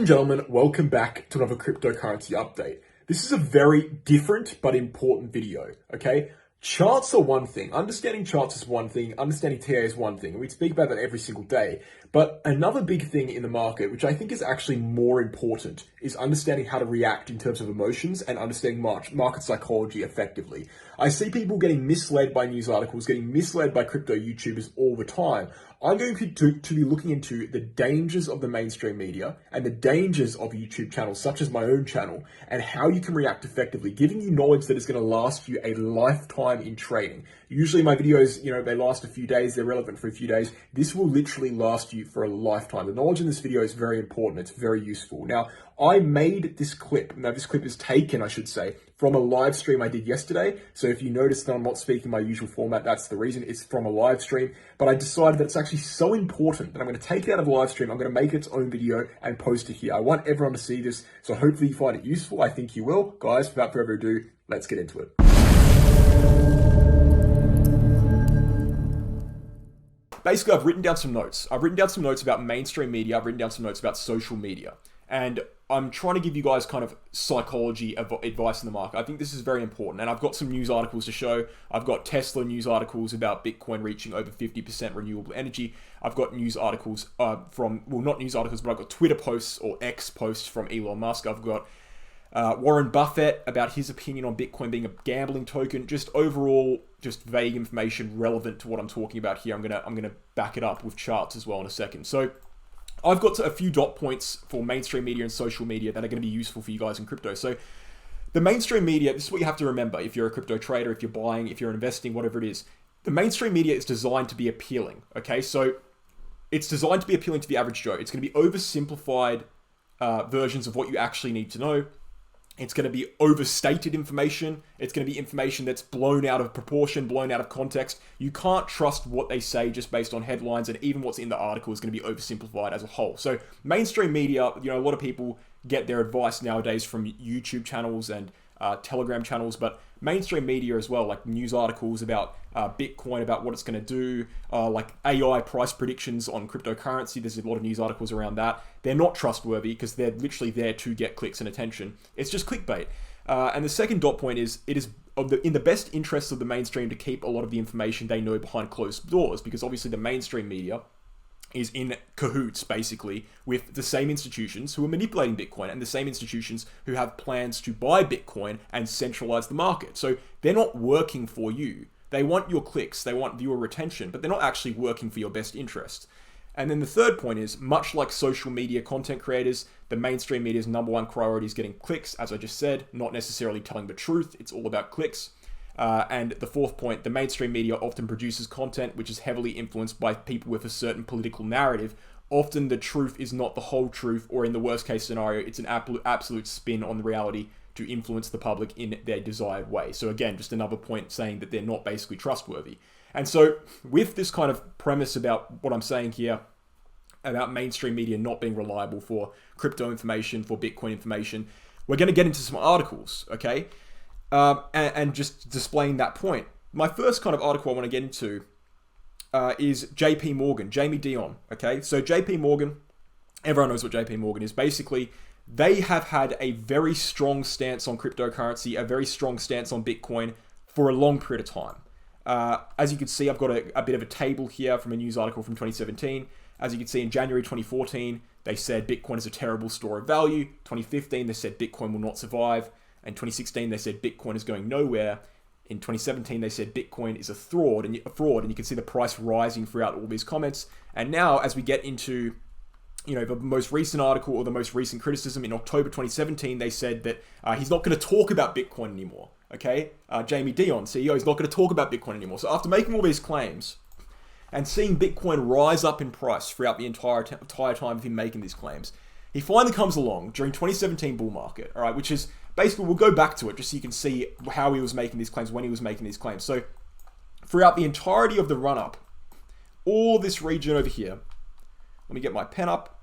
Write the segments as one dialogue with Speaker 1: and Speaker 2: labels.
Speaker 1: and gentlemen, welcome back to another cryptocurrency update. This is a very different but important video, okay? Charts are one thing. Understanding charts is one thing. Understanding TA is one thing. And we speak about that every single day. But another big thing in the market, which I think is actually more important, is understanding how to react in terms of emotions and understanding market psychology effectively. I see people getting misled by news articles, getting misled by crypto YouTubers all the time. I'm going to be looking into the dangers of the mainstream media and the dangers of YouTube channels, such as my own channel, and how you can react effectively, giving you knowledge that is going to last you a lifetime in trading. Usually my videos, they last a few days, they're relevant for a few days. This will literally last you for a lifetime. The knowledge in this video is very important. It's very useful. Now, I made this clip. Now, this clip is taken, I should say, from a live stream I did yesterday. So if you notice that I'm not speaking my usual format, that's the reason. It's from a live stream. But I decided that it's actually so important that I'm going to take it out of the live stream. I'm going to make its own video and post it here. I want everyone to see this. So hopefully you find it useful. I think you will. Guys, without further ado, let's get into it. Basically, I've written down some notes. I've written down some notes about mainstream media. I've written down some notes about social media. And I'm trying to give you guys kind of psychology advice in the market. I think this is very important. And I've got some news articles to show. I've got Tesla news articles about Bitcoin reaching over 50% renewable energy. I've got news articles not news articles, but I've got Twitter posts or X posts from Elon Musk. I've got Warren Buffett about his opinion on Bitcoin being a gambling token. Just overall, just vague information relevant to what I'm talking about here. I'm gonna back it up with charts as well in a second. So I've got a few dot points for mainstream media and social media that are going to be useful for you guys in crypto. So the mainstream media, this is what you have to remember if you're a crypto trader, if you're buying, if you're investing, whatever it is. The mainstream media is designed to be appealing, okay? So it's designed to be appealing to the average Joe. It's going to be oversimplified versions of what you actually need to know. It's going to be overstated information. It's going to be information that's blown out of proportion, blown out of context. You can't trust what they say just based on headlines, and even what's in the article is going to be oversimplified as a whole. So mainstream media, a lot of people get their advice nowadays from YouTube channels and Telegram channels, but mainstream media as well, like news articles about Bitcoin, about what it's going to do, like AI price predictions on cryptocurrency. There's a lot of news articles around that. They're not trustworthy because they're literally there to get clicks and attention. It's just clickbait. And the second dot point is, it is in the best interests of the mainstream to keep a lot of the information they know behind closed doors, because obviously the mainstream media is in cahoots, basically, with the same institutions who are manipulating Bitcoin and the same institutions who have plans to buy Bitcoin and centralize the market. So they're not working for you. They want your clicks, they want viewer retention, but they're not actually working for your best interest. And then the third point is, much like social media content creators, the mainstream media's number one priority is getting clicks, as I just said, not necessarily telling the truth. It's all about clicks. And the fourth point, the mainstream media often produces content which is heavily influenced by people with a certain political narrative. Often the truth is not the whole truth, or in the worst case scenario, it's an absolute spin on the reality to influence the public in their desired way. So again, just another point saying that they're not basically trustworthy. And so with this kind of premise about what I'm saying here, about mainstream media not being reliable for crypto information, for Bitcoin information, we're going to get into some articles, okay? And just displaying that point. My first kind of article I want to get into is JP Morgan, Jamie Dimon, okay? So JP Morgan, everyone knows what JP Morgan is. Basically, they have had a very strong stance on cryptocurrency, a very strong stance on Bitcoin for a long period of time. As you can see, I've got a bit of a table here from a news article from 2017. As you can see, in January 2014, they said Bitcoin is a terrible store of value. 2015, they said Bitcoin will not survive. In 2016, they said Bitcoin is going nowhere. In 2017, they said Bitcoin is a fraud, and you can see the price rising throughout all these comments. And now, as we get into, the most recent article or the most recent criticism in October 2017, they said that he's not going to talk about Bitcoin anymore. Okay, Jamie Dimon, CEO, is not going to talk about Bitcoin anymore. So after making all these claims and seeing Bitcoin rise up in price throughout the entire time of him making these claims, he finally comes along during 2017 bull market, all right, which is basically, we'll go back to it just so you can see how he was making these claims, when he was making these claims. So throughout the entirety of the run-up, all this region over here, let me get my pen up.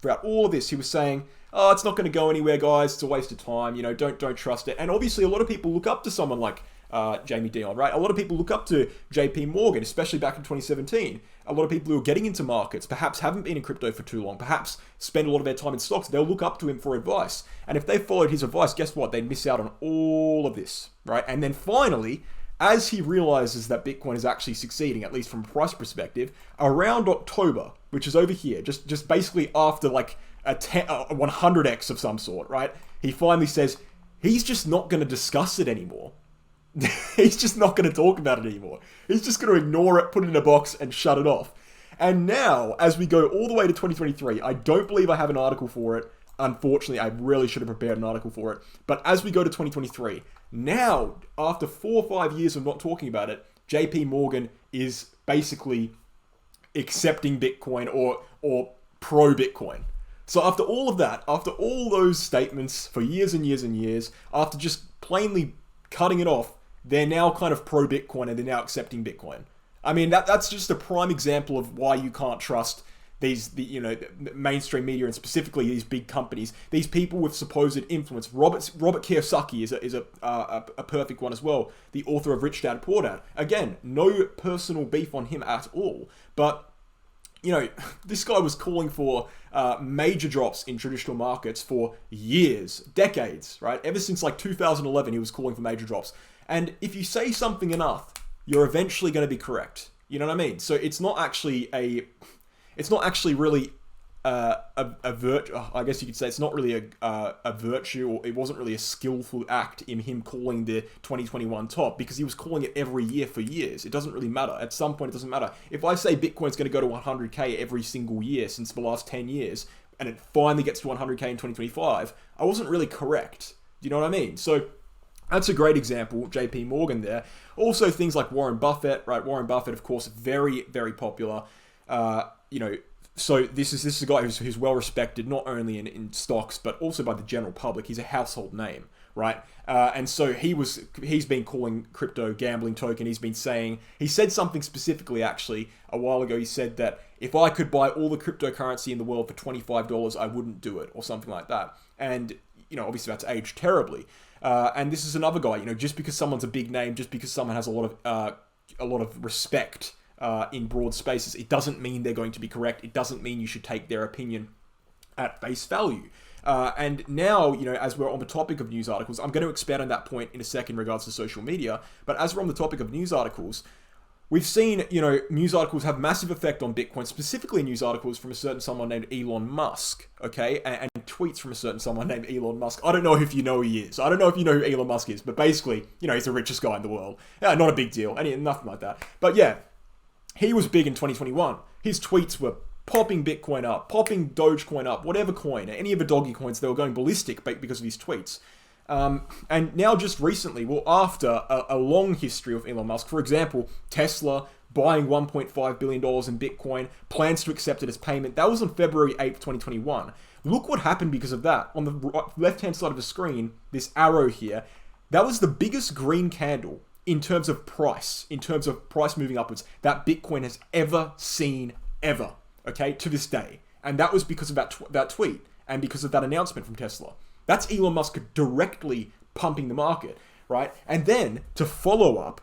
Speaker 1: Throughout all of this, he was saying, it's not going to go anywhere, guys. It's a waste of time. Don't trust it. And obviously, a lot of people look up to someone like Jamie Dimon, right? A lot of people look up to JP Morgan, especially back in 2017. A lot of people who are getting into markets, perhaps haven't been in crypto for too long, perhaps spend a lot of their time in stocks, they'll look up to him for advice. And if they followed his advice, guess what? They'd miss out on all of this, right? And then finally, as he realizes that Bitcoin is actually succeeding, at least from a price perspective, around October, which is over here, just basically after like a 100x of some sort, right? He finally says he's just not going to discuss it anymore. He's just not going to talk about it anymore. He's just going to ignore it, put it in a box, and shut it off. And now, as we go all the way to 2023, I don't believe I have an article for it. Unfortunately, I really should have prepared an article for it. But as we go to 2023, now, after 4 or 5 years of not talking about it, JP Morgan is basically accepting Bitcoin or pro-Bitcoin. So after all of that, after all those statements for years and years and years, after just plainly cutting it off, they're now kind of pro-Bitcoin and they're now accepting Bitcoin. I mean, that's just a prime example of why you can't trust the mainstream media and specifically these big companies, these people with supposed influence. Robert Kiyosaki is a perfect one as well, the author of Rich Dad Poor Dad. Again, no personal beef on him at all, but this guy was calling for major drops in traditional markets for years, decades, right? Ever since like 2011, he was calling for major drops. And if you say something enough, you're eventually going to be correct. You know what I mean? So it's not actually really a virtue. I guess you could say it's not really a virtue, or it wasn't really a skillful act in him calling the 2021 top, because he was calling it every year for years. It doesn't really matter. At some point, it doesn't matter. If I say Bitcoin's going to go to 100K every single year since the last 10 years, and it finally gets to 100K in 2025, I wasn't really correct. Do you know what I mean? So that's a great example, JP Morgan there. Also things like Warren Buffett, right? Warren Buffett, of course, very, very popular. So this is a guy who's well respected, not only in stocks, but also by the general public. He's a household name, right? And so he's been calling crypto gambling token. He said something specifically actually a while ago. He said that if I could buy all the cryptocurrency in the world for $25, I wouldn't do it, or something like that. And obviously that's aged terribly. And this is another guy, just because someone's a big name, just because someone has a lot of respect in broad spaces, it doesn't mean they're going to be correct. It doesn't mean you should take their opinion at face value. And now, as we're on the topic of news articles, I'm going to expand on that point in a second in regards to social media. But as we're on the topic of news articles, we've seen, news articles have massive effect on Bitcoin, specifically news articles from a certain someone named Elon Musk, okay? And tweets from a certain someone named Elon Musk. I don't know if you know who he is. I don't know if you know who Elon Musk is, but basically, he's the richest guy in the world. Not a big deal, nothing like that. But yeah, he was big in 2021. His tweets were popping Bitcoin up, popping Dogecoin up, whatever coin, any of the doggy coins, they were going ballistic because of these tweets. And now just recently, after a long history of Elon Musk, for example, Tesla buying $1.5 billion in Bitcoin, plans to accept it as payment. That was on February 8th, 2021. Look what happened because of that. On the left-hand side of the screen, this arrow here, that was the biggest green candle in terms of price moving upwards, that Bitcoin has ever seen, ever, okay, to this day. And that was because of that tweet and because of that announcement from Tesla. That's Elon Musk directly pumping the market, right? And then, to follow up,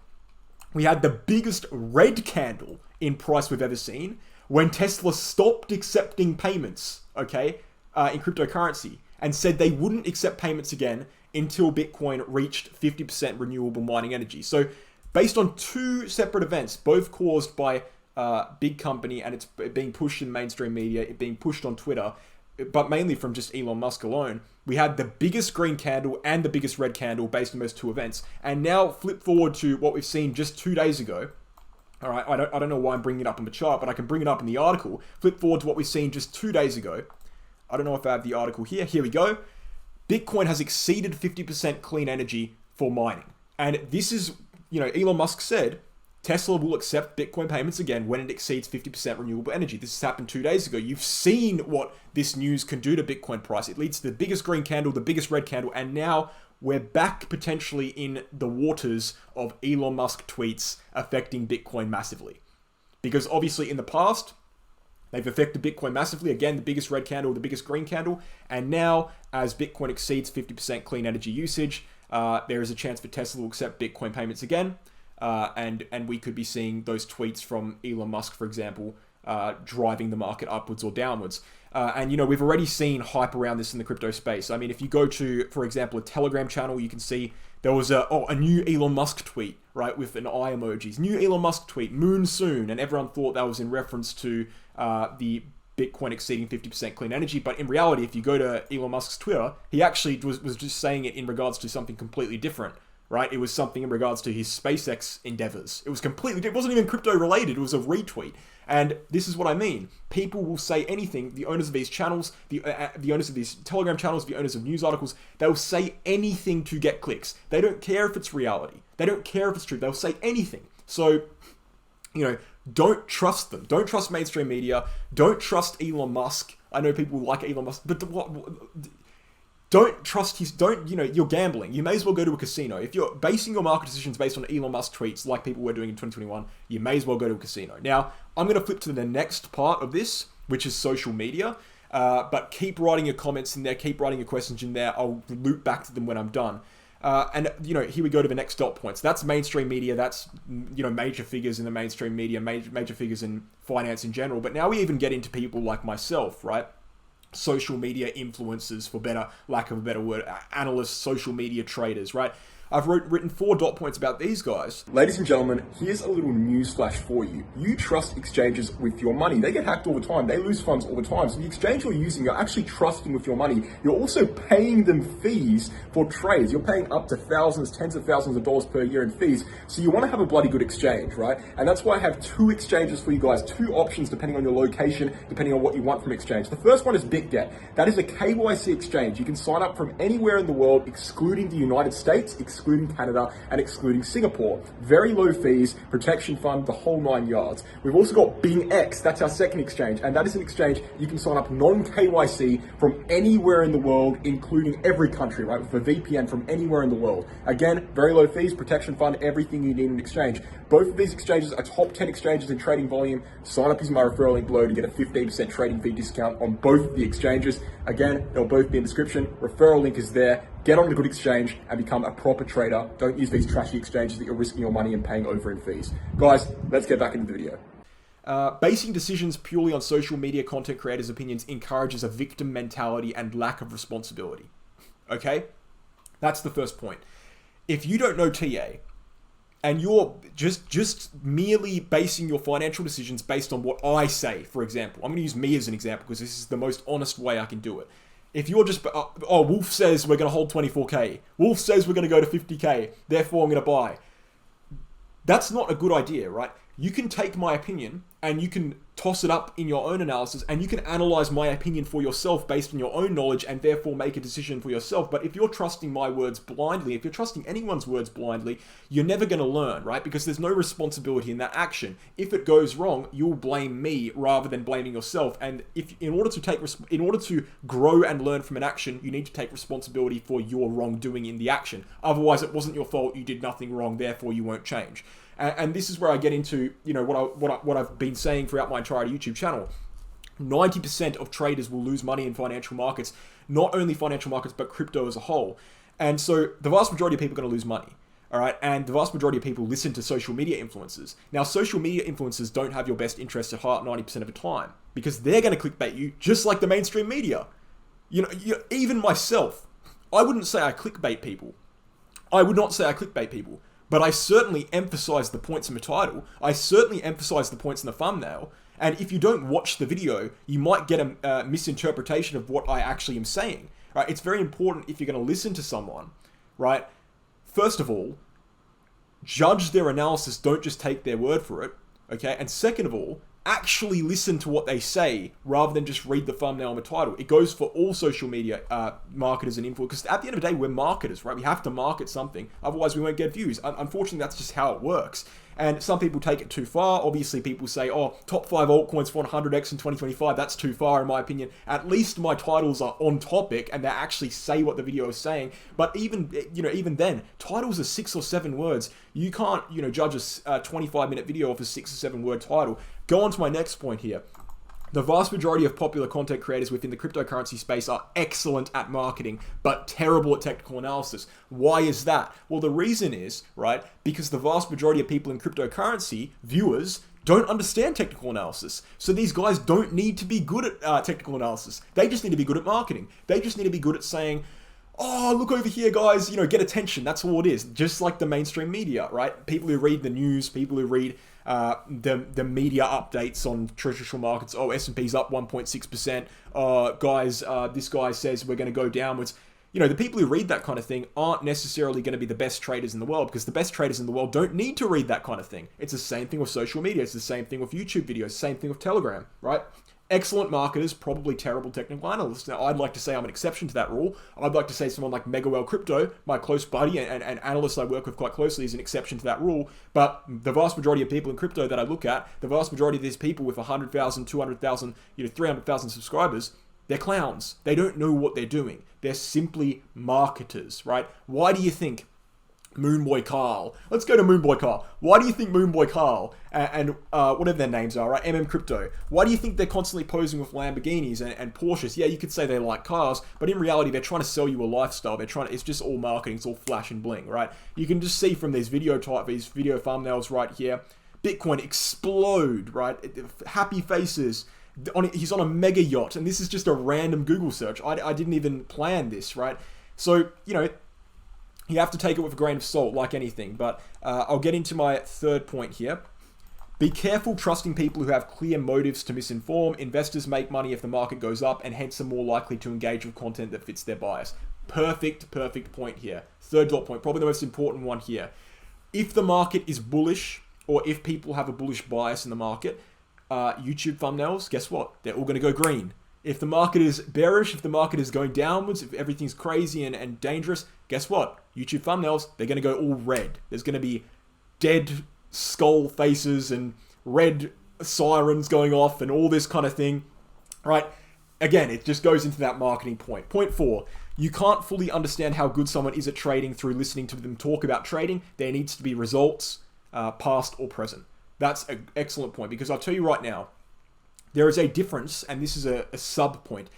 Speaker 1: we had the biggest red candle in price we've ever seen when Tesla stopped accepting payments, okay, in cryptocurrency, and said they wouldn't accept payments again until Bitcoin reached 50% renewable mining energy. So based on two separate events, both caused by big company, and it's being pushed in mainstream media, it being pushed on Twitter, but mainly from just Elon Musk alone, we had the biggest green candle and the biggest red candle based on those two events. And now flip forward to what we've seen just 2 days ago. All right, I don't know why I'm bringing it up on the chart, but I can bring it up in the article. Flip forward to what we've seen just 2 days ago. I don't know if I have the article here. Here we go. Bitcoin has exceeded 50% clean energy for mining. And this is, Elon Musk said, Tesla will accept Bitcoin payments again when it exceeds 50% renewable energy. This has happened 2 days ago. You've seen what this news can do to Bitcoin price. It leads to the biggest green candle, the biggest red candle, and now we're back potentially in the waters of Elon Musk tweets affecting Bitcoin massively. Because obviously in the past, they've affected Bitcoin massively. Again, the biggest red candle, the biggest green candle. And now, as Bitcoin exceeds 50% clean energy usage, there is a chance for Tesla will accept Bitcoin payments again. And we could be seeing those tweets from Elon Musk, for example, driving the market upwards or downwards. And, you know, we've already seen hype around this in the crypto space. I mean, if you go to, for example, a Telegram channel, you can see there was a new Elon Musk tweet, right, with an eye emojis. New Elon Musk tweet, moon soon. And everyone thought that was in reference to the Bitcoin exceeding 50% clean energy. But in reality, if you go to Elon Musk's Twitter, he actually was just saying it in regards to something completely different. Right? It was something in regards to his SpaceX endeavors. It was completely, it wasn't even crypto related. It was a retweet. And this is what I mean. People will say anything. The owners of these channels, the owners of these Telegram channels, the owners of news articles, they'll say anything to get clicks. They don't care if it's reality. They don't care if it's true. They'll say anything. So, you know, don't trust them. Don't trust mainstream media. Don't trust Elon Musk. I know people like Elon Musk, but don't trust you know, you're gambling. You may as well go to a casino. If you're basing your market decisions based on Elon Musk tweets like people were doing in 2021, you may as well go to a casino. Now, I'm going to flip to the next part of this, which is social media. But keep writing your comments in there. Keep writing your questions in there. I'll loop back to them when I'm done. And, you know, here we go to the next dot points. That's mainstream media. That's, you know, major figures in the mainstream media, major figures in finance in general. But now we even get into people like myself, right? Social media influencers, for lack of a better word, analysts, social media traders, right? I've written 4 dot points about these guys. Ladies and gentlemen, here's a little news flash for you. You trust exchanges with your money. They get hacked all the time. They lose funds all the time. So the exchange you're using, you're actually trusting with your money. You're also paying them fees for trades. You're paying up to thousands, tens of thousands of dollars per year in fees. So you want to have a bloody good exchange, right? And that's why I have 2 exchanges for you guys, 2 options depending on your location, depending on what you want from exchange. The first one is Bitget. That is a KYC exchange. You can sign up from anywhere in the world, excluding the United States, excluding Canada, and excluding Singapore. Very low fees, protection fund, the whole 9 yards. We've also got BingX. That's our second exchange, and that is an exchange you can sign up non-KYC from anywhere in the world, including every country, right, with a VPN from anywhere in the world. Again, very low fees, protection fund, everything you need in an exchange. Both of these exchanges are top 10 exchanges in trading volume. Sign up using my referral link below to get a 15% trading fee discount on both of the exchanges. Again, they'll both be in the description. Referral link is there. Get on a good exchange and become a proper trader. Don't use these trashy exchanges that you're risking your money and paying over in fees. Guys, let's get back into the video. Basing decisions purely on social media content creators' opinions encourages a victim mentality and lack of responsibility. Okay? That's the first point. If you don't know TA, and you're just merely basing your financial decisions based on what I say, for example. I'm going to use me as an example because this is the most honest way I can do it. If you're just, Wolf says we're going to hold 24K. Wolf says we're going to go to 50K. Therefore, I'm going to buy. That's not a good idea, right? You can take my opinion and you can toss it up in your own analysis and you can analyze my opinion for yourself based on your own knowledge and therefore make a decision for yourself. But if you're trusting my words blindly, if you're trusting anyone's words blindly, you're never going to learn, right? Because there's no responsibility in that action. If it goes wrong, you'll blame me rather than blaming yourself. And if in order to grow and learn from an action, you need to take responsibility for your wrongdoing in the action. Otherwise, it wasn't your fault. You did nothing wrong. Therefore, you won't change. And this is where I get into, you know, what I've been saying throughout my entire YouTube channel. 90% of traders will lose money in financial markets, not only financial markets, but crypto as a whole. And so the vast majority of people are going to lose money. All right. And the vast majority of people listen to social media influencers. Now, social media influencers don't have your best interests at heart 90% of the time because they're going to clickbait you just like the mainstream media. You know, even myself, I wouldn't say I clickbait people. I would not say I clickbait people. But I certainly emphasize the points in the title. I certainly emphasize the points in the thumbnail. And if you don't watch the video, you might get a misinterpretation of what I actually am saying. Right? It's very important if you're going to listen to someone, right? First of all, judge their analysis. Don't just take their word for it. Okay? And second of all, actually listen to what they say rather than just read the thumbnail and the title. It goes for all social media marketers and influencers. Because at the end of the day, we're marketers, right? We have to market something. Otherwise, we won't get views. Unfortunately, that's just how it works. And some people take it too far. Obviously, people say, oh, top 5 altcoins for 100x in 2025. That's too far, in my opinion. At least my titles are on topic and they actually say what the video is saying. But even then, titles are 6 or 7 words. You can't, judge a 25-minute video off a 6 or 7 word title. Go on to my next point here. The vast majority of popular content creators within the cryptocurrency space are excellent at marketing, but terrible at technical analysis. Why is that? Well, the reason is, right, because the vast majority of people in cryptocurrency, viewers, don't understand technical analysis. So these guys don't need to be good at technical analysis. They just need to be good at marketing. They just need to be good at saying, oh, look over here, guys, get attention. That's all it is. Just like the mainstream media, right? People who read the news, people who read the media updates on traditional markets. Oh, S&P's up 1.6%. Guys, this guy says we're going to go downwards. The people who read that kind of thing aren't necessarily going to be the best traders in the world, because the best traders in the world don't need to read that kind of thing. It's the same thing with social media. It's the same thing with YouTube videos. Same thing with Telegram, right? Excellent marketers, probably terrible technical analysts. Now, I'd like to say I'm an exception to that rule. I'd like to say someone like Megawell Crypto, my close buddy and analyst I work with quite closely, is an exception to that rule. But the vast majority of people in crypto that I look at, the vast majority of these people with 100,000, 200,000, 300,000 subscribers, they're clowns. They don't know what they're doing. They're simply marketers, right? Why do you think Moonboy Carl? Let's go to Moonboy Carl. Why do you think Moonboy Carl and whatever their names are, right? Crypto. Why do you think they're constantly posing with Lamborghinis and Porsches? Yeah, you could say they like cars, but in reality, they're trying to sell you a lifestyle. It's just all marketing. It's all flash and bling, right? You can just see from these video thumbnails right here, Bitcoin explode, right? Happy faces. He's on a mega yacht, and this is just a random Google search. I didn't even plan this, right? So, you have to take it with a grain of salt, like anything. But I'll get into my third point here. Be careful trusting people who have clear motives to misinform. Investors make money if the market goes up, and hence are more likely to engage with content that fits their bias. Perfect point here. Third dot point, probably the most important one here. If the market is bullish, or if people have a bullish bias in the market, YouTube thumbnails, guess what? They're all going to go green. If the market is bearish, if the market is going downwards, if everything's crazy and dangerous, guess what? YouTube thumbnails, they're going to go all red. There's going to be dead skull faces and red sirens going off and all this kind of thing, right? Again, it just goes into that marketing point. Point 4, you can't fully understand how good someone is at trading through listening to them talk about trading. There needs to be results, past or present. That's an excellent point, because I'll tell you right now, there is a difference, and this is a sub point.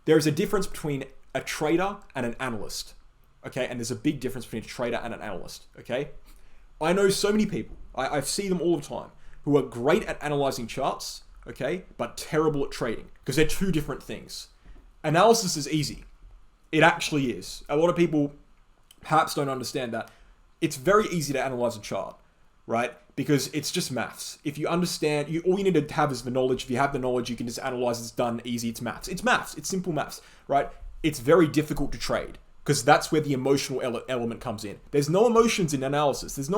Speaker 1: There is a difference between a trader and an analyst, okay? And there's a big difference between a trader and an analyst, okay? I know so many people, I see them all the time, who are great at analyzing charts, okay, but terrible at trading, because they're two different things. Analysis is easy. It actually is. A lot of people perhaps don't understand that. It's very easy to analyze a chart, right? Because it's just maths. If you understand, all you need to have is the knowledge. If you have the knowledge, you can just analyze. It's done easy. It's maths. It's maths. It's simple maths, right? It's very difficult to trade, because that's where the emotional element comes in. There's no emotions in analysis. There's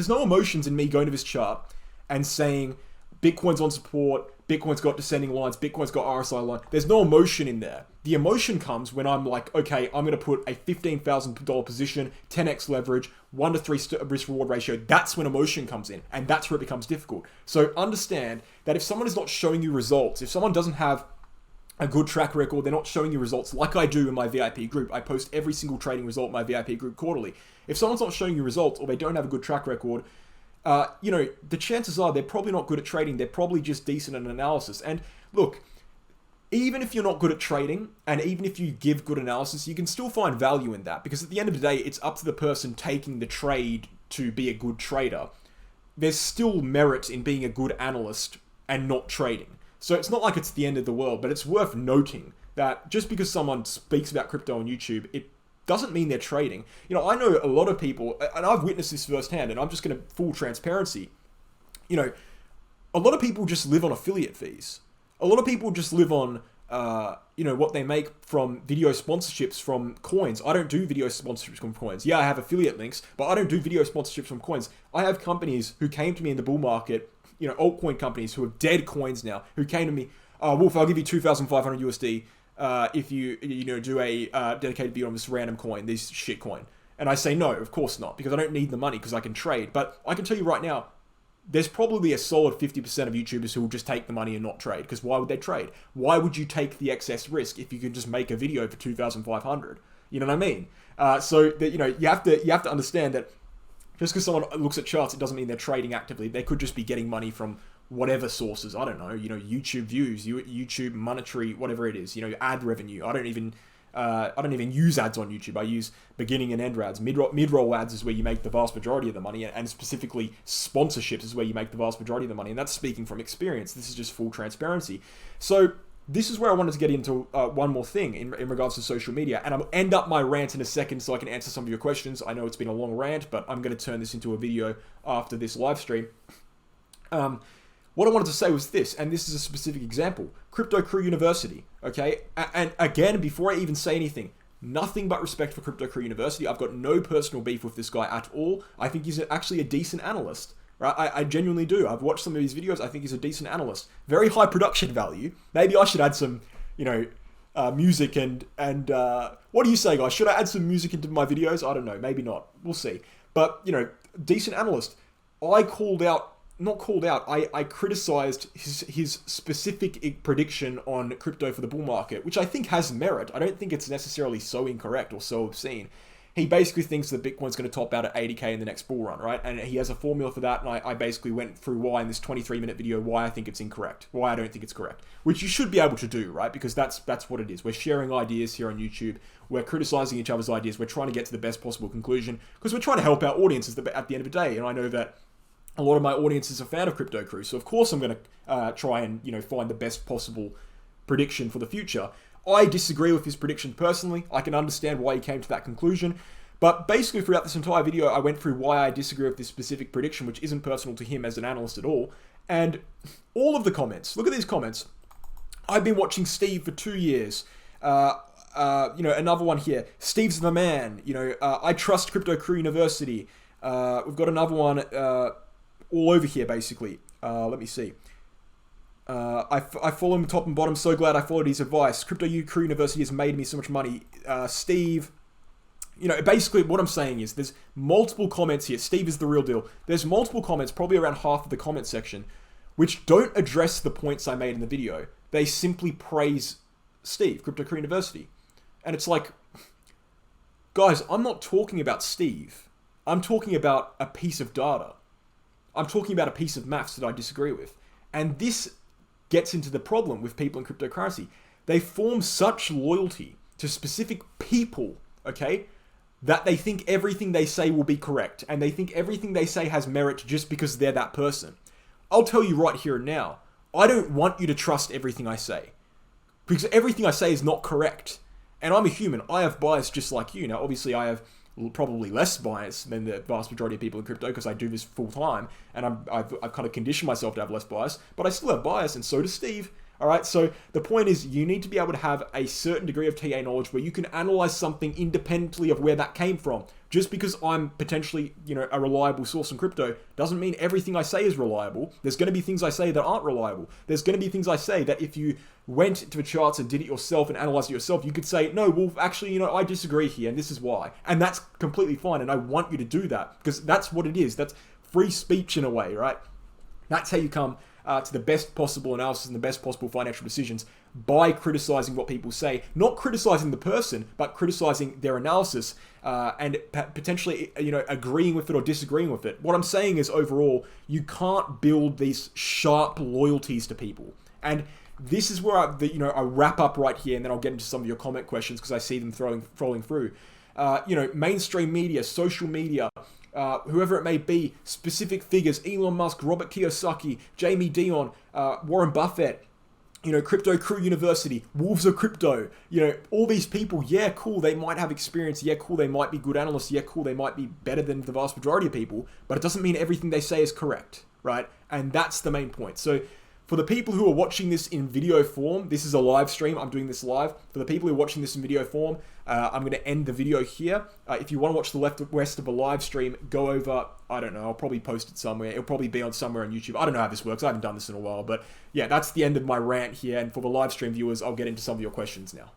Speaker 1: no emotions in me going to this chart and saying Bitcoin's on support, Bitcoin's got descending lines, Bitcoin's got RSI line. There's no emotion in there. The emotion comes when I'm like, okay, I'm going to put a $15,000 position, 10x leverage, 1 to 3 risk reward ratio. That's when emotion comes in, and that's where it becomes difficult. So understand that if someone is not showing you results, if someone doesn't have a good track record, they're not showing you results like I do in my VIP group. I post every single trading result in my VIP group quarterly. If someone's not showing you results, or they don't have a good track record, the chances are they're probably not good at trading. They're probably just decent at analysis. And look, even if you're not good at trading, and even if you give good analysis, you can still find value in that, because at the end of the day, it's up to the person taking the trade to be a good trader. There's still merit in being a good analyst and not trading. So it's not like it's the end of the world, but it's worth noting that just because someone speaks about crypto on YouTube, it doesn't mean they're trading. I know a lot of people, and I've witnessed this firsthand, and I'm just going to full transparency. A lot of people just live on affiliate fees. A lot of people just live on, what they make from video sponsorships from coins. I don't do video sponsorships from coins. Yeah, I have affiliate links, but I don't do video sponsorships from coins. I have companies who came to me in the bull market, altcoin companies who are dead coins now, who came to me, Wolf, I'll give you 2,500 USD if you do a dedicated video on this random coin, this shit coin. And I say no, of course not, because I don't need the money, because I can trade. But I can tell you right now, there's probably a solid 50% of YouTubers who will just take the money and not trade, because why would they trade? Why would you take the excess risk if you could just make a video for 2,500? You know what I mean? So that you have to understand that just because someone looks at charts, it doesn't mean they're trading actively. They could just be getting money from whatever sources. I don't know, YouTube views, YouTube monetary, whatever it is, ad revenue. I don't even use ads on YouTube. I use beginning and end ads. Mid-roll ads is where you make the vast majority of the money, and specifically sponsorships is where you make the vast majority of the money. And that's speaking from experience. This is just full transparency. So this is where I wanted to get into one more thing in regards to social media. And I'll end up my rant in a second so I can answer some of your questions. I know it's been a long rant, but I'm going to turn this into a video after this live stream. What I wanted to say was this, and this is a specific example. Crypto Crew University, okay? And again, before I even say anything, nothing but respect for Crypto Crew University. I've got no personal beef with this guy at all. I think he's actually a decent analyst, right? I genuinely do. I've watched some of his videos. I think he's a decent analyst. Very high production value. Maybe I should add some, music and what do you say, guys? Should I add some music into my videos? I don't know. Maybe not. We'll see. But, decent analyst. I criticized his specific prediction on crypto for the bull market, which I think has merit. I don't think it's necessarily so incorrect or so obscene. He basically thinks that Bitcoin's going to top out at 80K in the next bull run, right? And he has a formula for that, and I basically went through why in this 23-minute video, why I think it's incorrect, why I don't think it's correct, which you should be able to do, right? Because that's what it is. We're sharing ideas here on YouTube. We're criticizing each other's ideas. We're trying to get to the best possible conclusion because we're trying to help our audiences at the end of the day. And I know that a lot of my audience is a fan of Crypto Crew, so of course I'm going to try and find the best possible prediction for the future. I disagree with his prediction personally. I can understand why he came to that conclusion, but basically throughout this entire video, I went through why I disagree with this specific prediction, which isn't personal to him as an analyst at all. And all of the comments, look at these comments. I've been watching Steve for 2 years. Another one here. Steve's the man. I trust Crypto Crew University. We've got another one. All over here, basically. Let me see. I follow him top and bottom. So glad I followed his advice. Crypto Crew University has made me so much money. Steve, basically what I'm saying is there's multiple comments here. Steve is the real deal. There's multiple comments, probably around half of the comment section, which don't address the points I made in the video. They simply praise Steve, Crypto Crew University. And it's like, guys, I'm not talking about Steve. I'm talking about a piece of data. I'm talking about a piece of maths that I disagree with. And this gets into the problem with people in cryptocurrency. They form such loyalty to specific people, okay, that they think everything they say will be correct. And they think everything they say has merit just because they're that person. I'll tell you right here and now, I don't want you to trust everything I say. Because everything I say is not correct. And I'm a human. I have bias just like you. Now, obviously, I have probably less bias than the vast majority of people in crypto because I do this full time and I've kind of conditioned myself to have less bias, but I still have bias and so does Steve. All right, so the point is you need to be able to have a certain degree of TA knowledge where you can analyze something independently of where that came from. Just because I'm potentially, a reliable source in crypto doesn't mean everything I say is reliable. There's going to be things I say that aren't reliable. There's going to be things I say that if you went to the charts and did it yourself and analyzed it yourself, you could say, no, well, actually, I disagree here and this is why. And that's completely fine. And I want you to do that because that's what it is. That's free speech in a way, right? That's how you come to the best possible analysis and the best possible financial decisions by criticizing what people say, not criticizing the person, but criticizing their analysis and potentially, agreeing with it or disagreeing with it. What I'm saying is overall, you can't build these sharp loyalties to people. And this is where I wrap up right here, and then I'll get into some of your comment questions because I see them rolling through. Mainstream media, social media, whoever it may be, specific figures, Elon Musk, Robert Kiyosaki, Jamie Dion, Warren Buffett, Crypto Crew University, Wolves of Crypto, all these people, yeah, cool, they might have experience, yeah, cool, they might be good analysts, yeah, cool, they might be better than the vast majority of people, but it doesn't mean everything they say is correct, right? And that's the main point. So for the people who are watching this in video form, this is a live stream, I'm doing this live. For the people who are watching this in video form, I'm going to end the video here. If you want to watch the rest of a live stream, go over, I don't know, I'll probably post it somewhere. It'll probably be on somewhere on YouTube. I don't know how this works. I haven't done this in a while. But yeah, that's the end of my rant here. And for the live stream viewers, I'll get into some of your questions now.